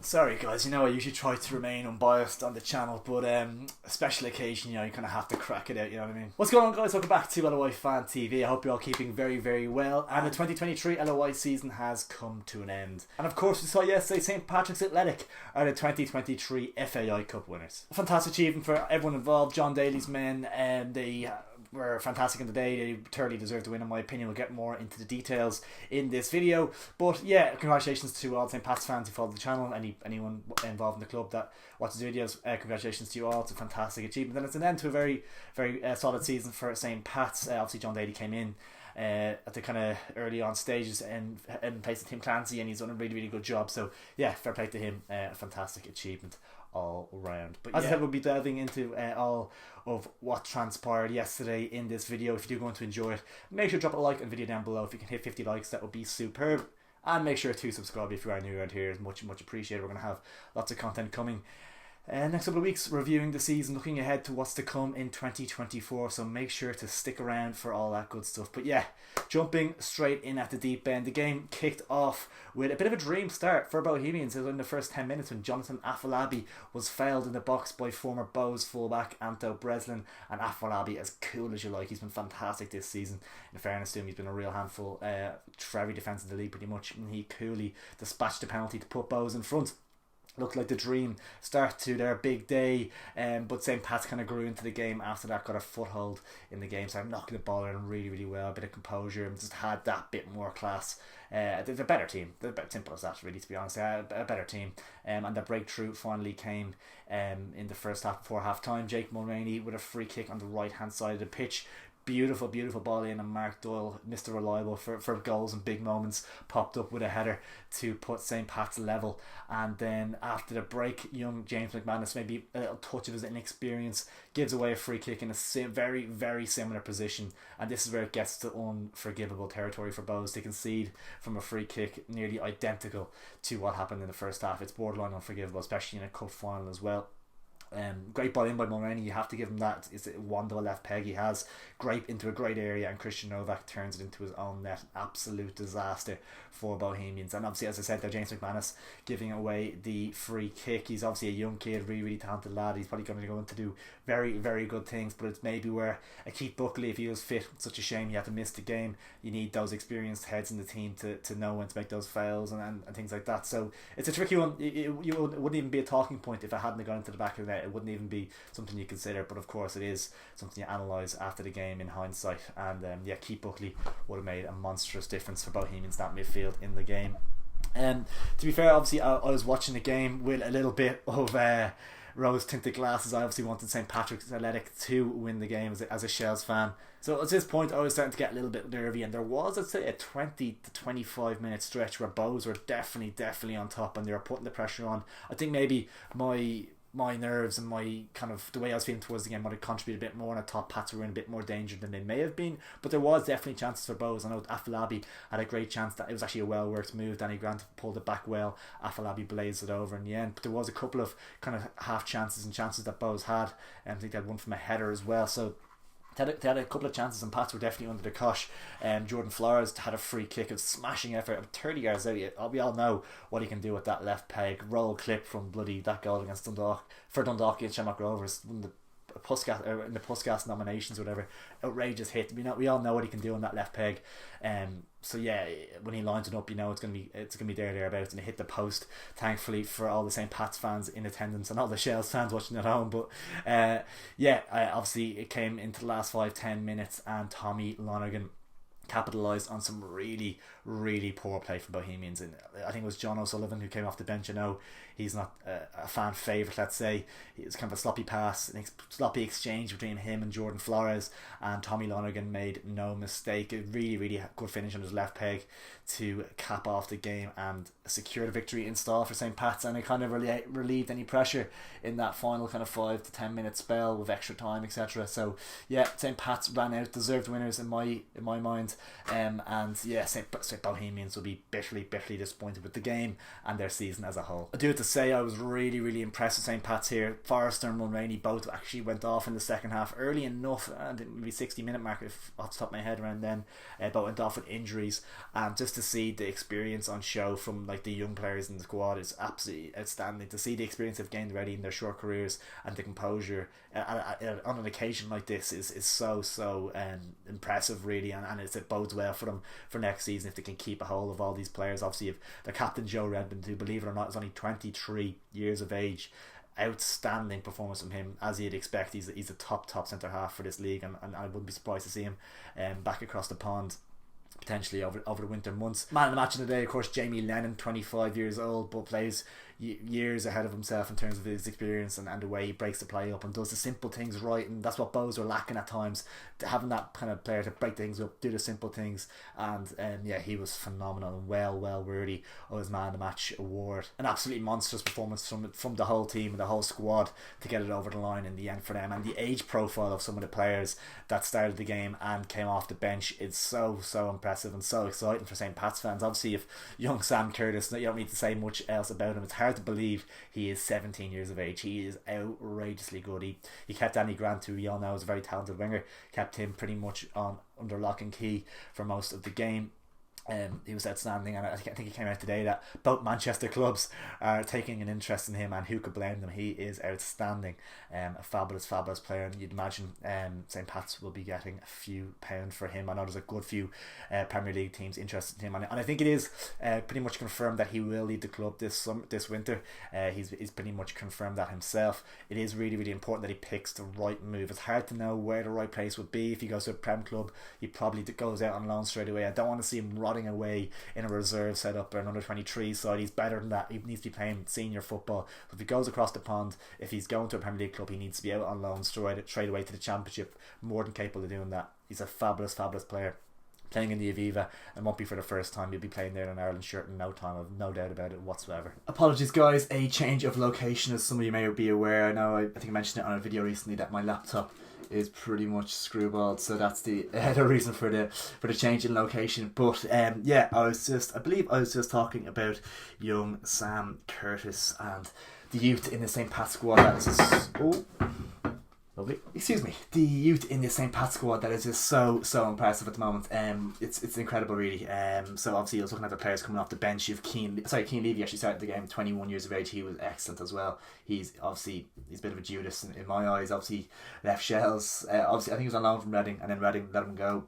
Sorry guys, you know I usually try to remain unbiased on the channel, but a special occasion, you know, you kind of have to crack it out, you know what I mean? What's going on guys? Welcome back to LOI Fan TV. I hope you're all keeping very, very well. And the 2023 LOI season has come to an end. And of course we saw yesterday St Patrick's Athletic are the 2023 FAI Cup winners. A fantastic achievement for everyone involved. John Daly's men, they were fantastic in the day. They thoroughly deserved to win in my opinion. We'll get more into the details in this video, but yeah, congratulations to all St Pat's fans who follow the channel, anyone involved in the club that watches videos. Congratulations to you all. It's a fantastic achievement, and it's an end to a very solid season for St Pat's. Obviously John Daly came in at the kind of early on stages and place of Tim Clancy, and he's done a really good job, so yeah, fair play to him. A fantastic achievement all round. But as I said, we'll be delving into all of what transpired yesterday in this video. If you do going to enjoy it, make sure to drop a like on the video down below. If you can hit 50 likes, that would be superb, and make sure to subscribe if you are new around here. It's much appreciated. We're going to have lots of content coming next couple of weeks, reviewing the season, looking ahead to what's to come in 2024, so make sure to stick around for all that good stuff. But yeah, jumping straight in at the deep end, the game kicked off with a bit of a dream start for Bohemians. It was in the first 10 minutes when Jonathan Afolabi was fouled in the box by former Bows fullback Anto Breslin, and Afolabi, as cool as you like, he's been fantastic this season. In fairness to him, he's been a real handful for every defence in the league pretty much, and he coolly dispatched the penalty to put Bows in front. Looked like the dream start to their big day, but St Pat's kind of grew into the game after that, got a foothold in the game, started knocking the ball around really well, a bit of composure, and just had that bit more class. They're a better team. They're simple as that, really, to be honest. A better team, and the breakthrough finally came in the first half before half time. Jake Mulroney with a free kick on the right hand side of the pitch. Beautiful ball in, and Mark Doyle, Mr. Reliable for goals and big moments, popped up with a header to put St Pat's level. And then after the break, young James McManus, maybe a little touch of his inexperience, gives away a free kick in a very similar position. And this is where it gets to unforgivable territory for Bows. They concede from a free kick nearly identical to what happened in the first half. It's borderline unforgivable, especially in a cup final as well. Great ball in by Mulroney, you have to give him that. It's a wonderful left peg he has, great into a great area, and Christian Novak turns it into his own net. Absolute disaster for Bohemians. And obviously, as I said there, James McManus giving away the free kick. He's obviously a young kid, really talented lad. He's probably going to go on to do very good things, but it's maybe where a Keith Buckley, if he was fit, such a shame he had to miss the game. You need those experienced heads in the team to know when to make those fouls and things like that. So it's a tricky one. It wouldn't even be a talking point if it hadn't gone into the back of the net. It wouldn't even be something you consider, but of course it is something you analyse after the game in hindsight. And yeah, Keith Buckley would have made a monstrous difference for Bohemians, that midfield in the game. To be fair, obviously I was watching the game with a little bit of rose tinted glasses. I obviously wanted St Patrick's Athletic to win the game as a Shells fan. So at this point I was starting to get a little bit nervy, and there was, I'd say, a 20 to 25 minute stretch where Bows were definitely on top, and they were putting the pressure on. I think maybe my nerves and my kind of the way I was feeling towards the game might have contributed a bit more, and I thought Pats were in a bit more danger than they may have been, but there was definitely chances for Bows. I know Afolabi had a great chance that it was actually a well worked move. Danny Grant pulled it back well, Afolabi blazed it over in the end, but there was a couple of kind of half chances and chances that Bows had, and I think they had one from a header as well. So they had a couple of chances, and Pats were definitely under the cosh. Jordan Flores had a free kick, a smashing effort, 30 yards out. We all know what he can do with that left peg. Roll clip from that goal against Dundalk for Dundalk against Shamrock Rovers, in the Puskas nominations or whatever. Outrageous hit. We all know what he can do on that left peg. So yeah, when he lines it up, you know it's gonna be thereabouts, and it hit the post. Thankfully for all the St Pat's fans in attendance and all the Shells fans watching at home. But yeah, obviously it came into the last 5-10 minutes, and Tommy Lonergan capitalised on some really poor play from Bohemians. And I think it was John O'Sullivan who came off the bench. I know he's not a fan favourite, let's say. It was kind of a sloppy pass, a sloppy exchange between him and Jordan Flores, and Tommy Lonergan made no mistake. A really good finish on his left peg to cap off the game and secure the victory in style for St Pat's, and it kind of relieved any pressure in that final kind of 5 to 10 minute spell with extra time, etc. So yeah, St Pat's ran out, deserved winners in my mind. And yeah, St Bohemians will be bitterly disappointed with the game and their season as a whole. I do have to say I was really impressed with St Pat's here. Forrester and Mulroney both actually went off in the second half early enough, and maybe 60-minute mark, if off the top of my head around then, both went off with injuries, and just to see the experience on show from like the young players in the squad is absolutely outstanding. To see the experience they've gained already in their short careers and the composure on an occasion like this is so impressive, really, and it bodes well for them for next season if they can keep a hold of all these players. Obviously, if their captain Joe Redmond, who, believe it or not, is only 23 years of age, outstanding performance from him, as you'd expect. He's a top centre half for this league, and I wouldn't be surprised to see him back across the pond potentially over the winter months. Man of the match of the day, of course, Jamie Lennon, 25 years old, but plays years ahead of himself in terms of his experience and the way he breaks the play up and does the simple things right, and that's what Bows are lacking at times, having that kind of player to break things up, do the simple things, and yeah, he was phenomenal and well worthy of his man of the match award. An absolutely monstrous performance from the whole team and the whole squad to get it over the line in the end for them, and the age profile of some of the players that started the game and came off the bench is so impressive and so exciting for St. Pat's fans. Obviously, if young Sam Curtis, you don't need to say much else about him, it's hard to believe he is 17 years of age. He is outrageously good. He kept Danny Grant, who we all know is a very talented winger, kept him pretty much under lock and key for most of the game. He was outstanding, and I think he came out today that both Manchester clubs are taking an interest in him, and who could blame them? He is outstanding, a fabulous player, and you'd imagine St. Pat's will be getting a few pounds for him. I know there's a good few Premier League teams interested in him, and I think it is pretty much confirmed that he will lead the club this winter. He's pretty much confirmed that himself. It is really important that he picks the right move. It's hard to know where the right place would be. If he goes to a Prem club, he probably goes out on loan straight away. I don't want to see him rotting away in a reserve setup or an under 23 side. He's better than that. He needs to be playing senior football. But if he goes across the pond, if he's going to a Premier League club, he needs to be out on loan straight away to the Championship. More than capable of doing that. He's a fabulous player, playing in the Aviva, and won't be for the first time. He'll be playing there in an Ireland shirt in no time. I've no doubt about it whatsoever. Apologies, guys, a change of location, as some of you may be aware. I know I think I mentioned it on a video recently that my laptop is pretty much screwballed, so that's the reason for the change in location. But yeah, I believe I was just talking about young Sam Curtis and the youth in the St. Pat's squad that is lovely. Excuse me. The youth in the St. Pat's squad that is just so impressive at the moment. It's incredible, really. So obviously, I was looking at the players coming off the bench. You've Keane Levy actually started the game, 21 years of age. He was excellent as well. He's a bit of a Judas in my eyes. Obviously, left Shells. Obviously, I think he was on loan from Reading, and then Reading let him go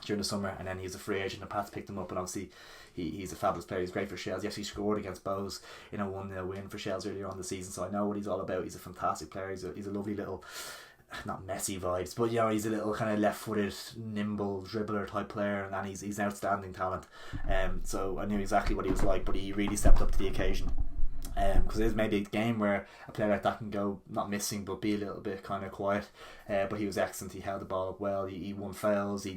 during the summer, and then he's a free agent. And Pats picked him up, and obviously he's a fabulous player. He's great for Shells. He actually scored against Bows in a 1-0 win for Shells earlier on in the season, so I know what he's all about. He's a fantastic player. He's a lovely little, not messy vibes, but he's a little kind of left-footed, nimble dribbler type player, and he's an outstanding talent. So I knew exactly what he was like, but he really stepped up to the occasion. Because it is maybe a game where a player like that can go not missing but be a little bit kind of quiet, but he was excellent. He held the ball up well. He won fouls.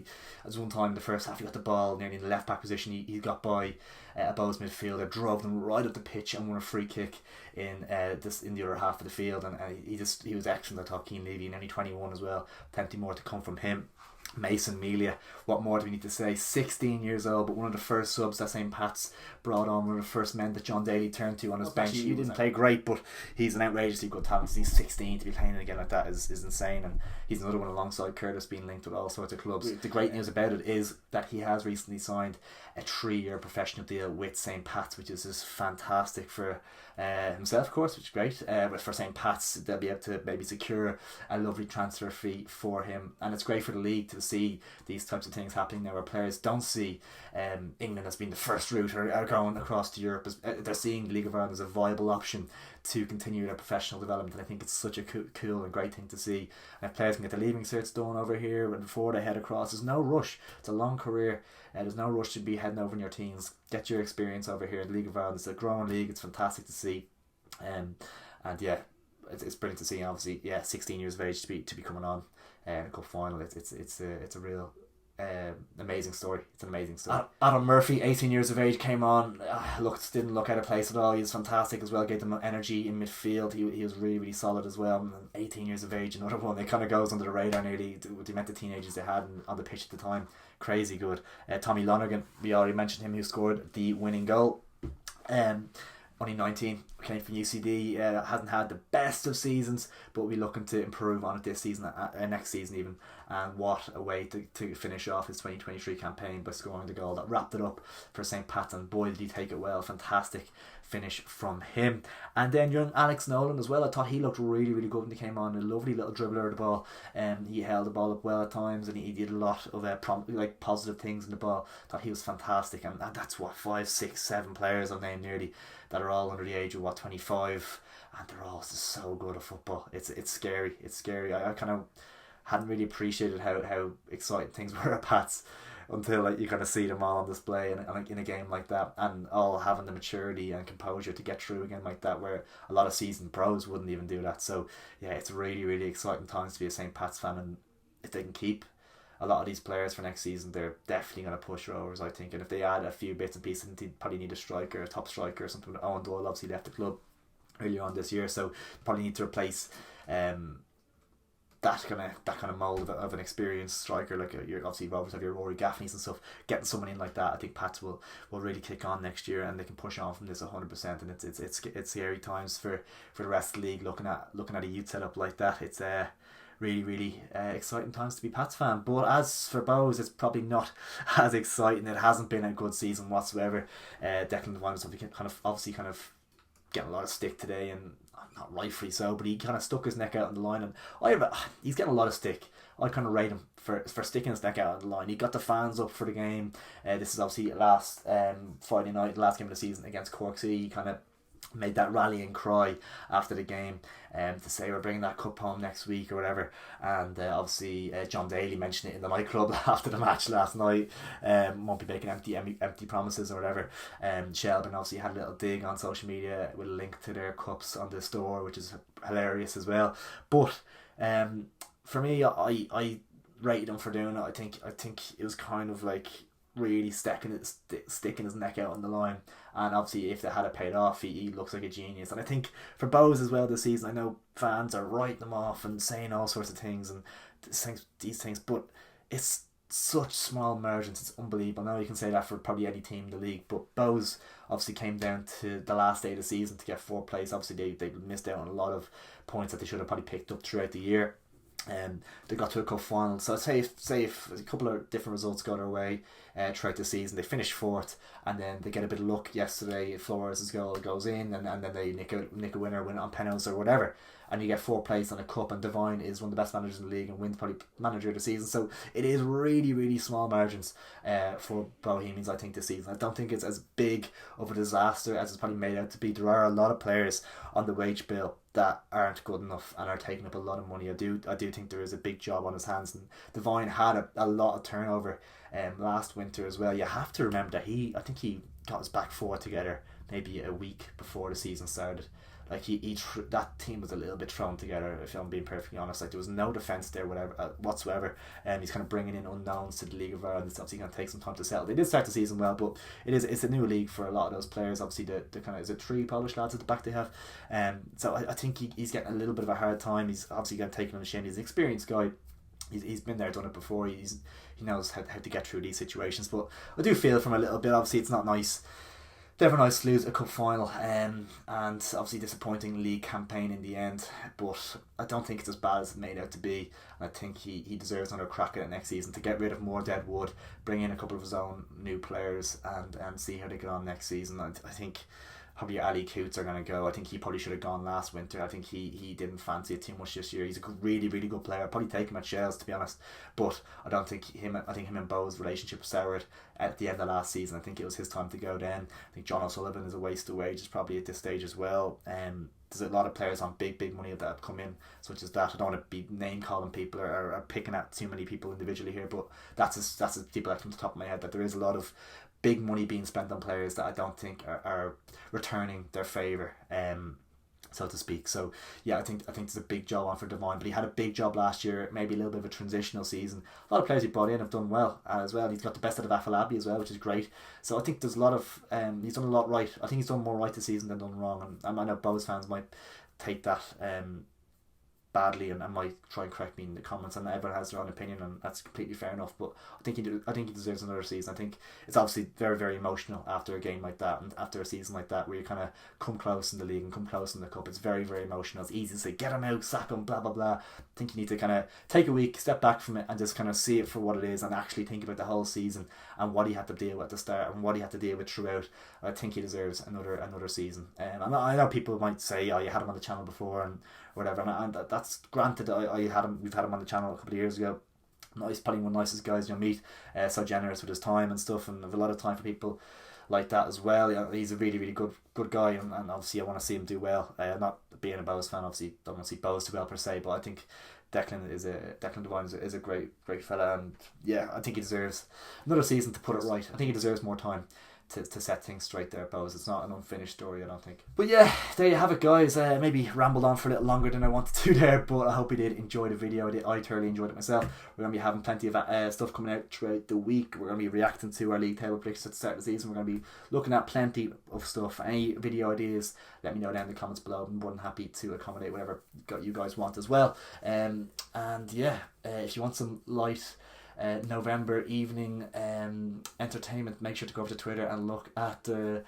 As one time in the first half, he got the ball nearly in the left back position. He got by a Bows midfielder, drove them right up the pitch, and won a free kick in the other half of the field. And he was excellent. I thought Keane Levy, and only 21 as well. Plenty more to come from him. Mason Melia, what more do we need to say? 16 years old, but one of the first subs that St. Pat's brought on, one of the first men that John Daly turned to on his bench. He didn't play great, but he's an outrageously good talent. He's 16 to be playing again like that is insane, and he's another one alongside Curtis being linked with all sorts of clubs. The great news about it is that he has recently signed a 3-year professional deal with St. Pat's, which is just fantastic for himself, of course, which is great. But for St. Pat's, they'll be able to maybe secure a lovely transfer fee for him, and it's great for the league to see these types of things happening now, where players don't see England as being the first route or going across to Europe. They're seeing the League of Ireland as a viable option to continue their professional development, and I think it's such a cool and great thing to see. And if players can get their leaving certs done over here and before they head across, there's no rush. It's a long career. There's no rush to be heading over in your teens. Get your experience over here in the League of Ireland. It's a growing league. It's fantastic to see, and yeah, it's brilliant to see. Obviously, 16 years of age to be coming on a cup final. It's a real amazing story. It's an amazing story. Adam Murphy, 18 years of age, came on. Didn't look out of place at all. He was fantastic as well. Gave them energy in midfield. He was really solid as well. And 18 years of age, another one that kind of goes under the radar nearly with the amount of teenagers they had on the pitch at the time. Crazy good. Tommy Lonergan, we already mentioned him, who scored the winning goal. only 19, came from UCD, hasn't had the best of seasons, but we're looking to improve on it this season, next season even. And what a way to finish off his 2023 campaign by scoring the goal that wrapped it up for St. Pat's, and boy did he take it well. Fantastic finish from him. And then young Alex Nolan as well, I thought he looked really, really good when he came on. A lovely little dribbler of the ball, he held the ball up well at times, and he did a lot of positive things in the ball. I thought he was fantastic, and that's what 5, 6, 7 players I've named nearly that are all under the age of 25, and they're all just so good at football. It's scary. I kind of hadn't really appreciated how exciting things were at Pats until you kind of see them all on display in a game like that, and all having the maturity and composure to get through a game like that, where a lot of seasoned pros wouldn't even do that. So yeah, it's really, really exciting times to be a St. Pat's fan, and if they can keep a lot of these players for next season, they're definitely going to push Rovers, I think. And if they add a few bits and pieces, they probably need a striker, a top striker or something. Owen Doyle obviously left the club earlier on this year, so probably need to replace that kind of mould of an experienced striker. Like you're obviously Rovers have your Rory Gaffneys and stuff. Getting someone in like that, I think Pats will really kick on next year, and they can push on from this 100%. And it's scary times for the rest of the league looking at a youth setup like that. It's really, really exciting times to be Pats fan. But as for Bows, it's probably not as exciting. It hasn't been a good season whatsoever. Declan Devine kind of getting a lot of stick today, and not rightfully so, but he kind of stuck his neck out on the line, and he's getting a lot of stick. I kind of rate him for sticking his neck out on the line. He got the fans up for the game. This is obviously last Friday night, the last game of the season against Cork City. He kind of made that rallying cry after the game to say we're bringing that cup home next week or whatever. And obviously John Daly mentioned it in the nightclub after the match last night. Won't be making empty promises or whatever. Shelburne obviously had a little dig on social media with a link to their cups on the store, which is hilarious as well. But for me, I rated him for doing it. I think it was kind of like really sticking his neck out on the line, and obviously if they had it paid off, he looks like a genius. And I think for Bowes as well this season, I know fans are writing them off and saying all sorts of things and these things, but it's such small margins, it's unbelievable. Now you can say that for probably any team in the league, but Bowes obviously came down to the last day of the season to get 4th place. Obviously they missed out on a lot of points that they should have probably picked up throughout the year. They got to a cup final, so I'd say if a couple of different results go their way throughout the season, they finish 4th, and then they get a bit of luck. Yesterday Flores' goal goes in, and then they nick a winner, win it on penalties or whatever, and you get 4th place on a cup. And Devine is one of the best managers in the league and wins probably manager of the season. So it is really, really small margins for Bohemians, I think, this season. I don't think it's as big of a disaster as it's probably made out to be. There are a lot of players on the wage bill that aren't good enough and are taking up a lot of money. I do think there is a big job on his hands, and Devine had a lot of turnover last winter as well. You have to remember that I think he got his back 4 together maybe a week before the season started. Like that team was a little bit thrown together, if I'm being perfectly honest. Like there was no defence there whatsoever, and he's kind of bringing in unknowns to the League of Ireland. It's obviously going to take some time to settle. They did start the season well, but it's a new league for a lot of those players. Obviously the kind of, is it 3 Polish lads at the back they have, so I think he's getting a little bit of a hard time. He's obviously going to take it on the shin. He's an experienced guy. He's been there, done it before. He knows how to get through these situations. But I do feel from a little bit, obviously it's not nice. Never nice to lose a cup final, and obviously disappointing league campaign in the end, but I don't think it's as bad as it's made out to be. I think he deserves another crack at it next season to get rid of more dead wood, bring in a couple of his own new players, and see how they get on next season. I think probably Ali Coots are going to go. I think he probably should have gone last winter. I think he didn't fancy it too much this year. He's a really, really good player. I'd probably take him at Shells, to be honest, but I think him and Bo's relationship soured at the end of last season. I think it was his time to go then. I think John O'Sullivan is a waste of wages probably at this stage as well. There's a lot of players on big money that have come in, such as that. I don't want to be name calling people or picking at too many people individually here, but that's as people from the top of my head, that there is a lot of big money being spent on players that I don't think are returning their favour, so to speak. So yeah, I think there's a big job on for Devine, but he had a big job last year, maybe a little bit of a transitional season. A lot of players he brought in have done well as well. He's got the best out of Afalabi as well, which is great. So I think there's a lot of he's done a lot right. I think he's done more right this season than done wrong, and I know Bows fans might take that badly and might try and correct me in the comments, and everyone has their own opinion, and that's completely fair enough, but I think he deserves another season. I think it's obviously very, very emotional after a game like that and after a season like that where you kind of come close in the league and come close in the cup. It's very, very emotional. It's easy to say get him out, sack him, blah blah blah. I think you need to kind of take a week, step back from it, and just kind of see it for what it is, and actually think about the whole season and what he had to deal with at the start and what he had to deal with throughout. I think he deserves another season. And I know people might say, "Oh, you had him on the channel before," and whatever, and that's granted. We've had him on the channel a couple of years ago. Nice, probably one of the nicest guys you'll meet. So generous with his time and stuff, and have a lot of time for people like that as well. Yeah, he's a really, really good guy, and obviously I want to see him do well. Not being a Bows fan, obviously don't want to see Bows do well per se, but I think Declan Devine is a great fella, and yeah, I think he deserves another season to put it right. I think he deserves more time to set things straight there, Bows. It's not an unfinished story, I don't think. But yeah, there you have it, guys. Maybe rambled on for a little longer than I wanted to there, but I hope you did enjoy the video. I thoroughly enjoyed it myself. We're going to be having plenty of stuff coming out throughout the week. We're going to be reacting to our league table predictions at the start of the season. We're going to be looking at plenty of stuff. Any video ideas, let me know down in the comments below. I'm more than happy to accommodate whatever you guys want as well. And yeah, if you want some light November evening entertainment, make sure to go over to Twitter and look at the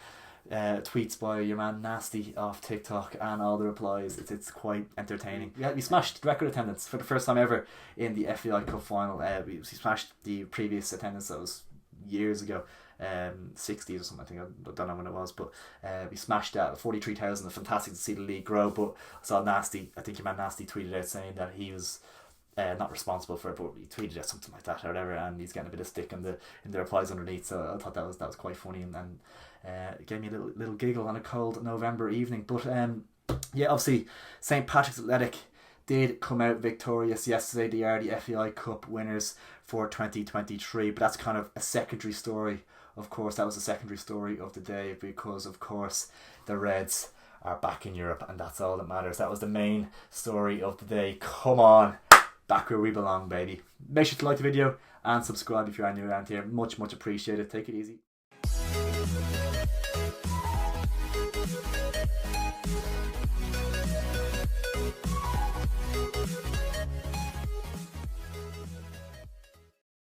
tweets by your man Nasty off TikTok and all the replies. It's quite entertaining. We smashed record attendance for the first time ever in the FAI Cup final. We smashed the previous attendance that was years ago, 60s or something. I think I don't know when it was, but we smashed that 43,000. Fantastic to see the league grow. But I saw Nasty, I think your man Nasty tweeted out saying that he was not responsible for it, but he tweeted out something like that or whatever, and he's getting a bit of stick in the replies underneath. So I thought that was quite funny, and it gave me a little giggle on a cold November evening. But yeah, obviously St. Patrick's Athletic did come out victorious yesterday. They are the FAI Cup winners for 2023, but that's kind of a secondary story. Of course, that was a secondary story of the day, because of course the Reds are back in Europe, and that's all that matters. That was the main story of the day. Come on, back where we belong, baby. Make sure to like the video and subscribe if you are new around here. Much appreciated. Take it easy.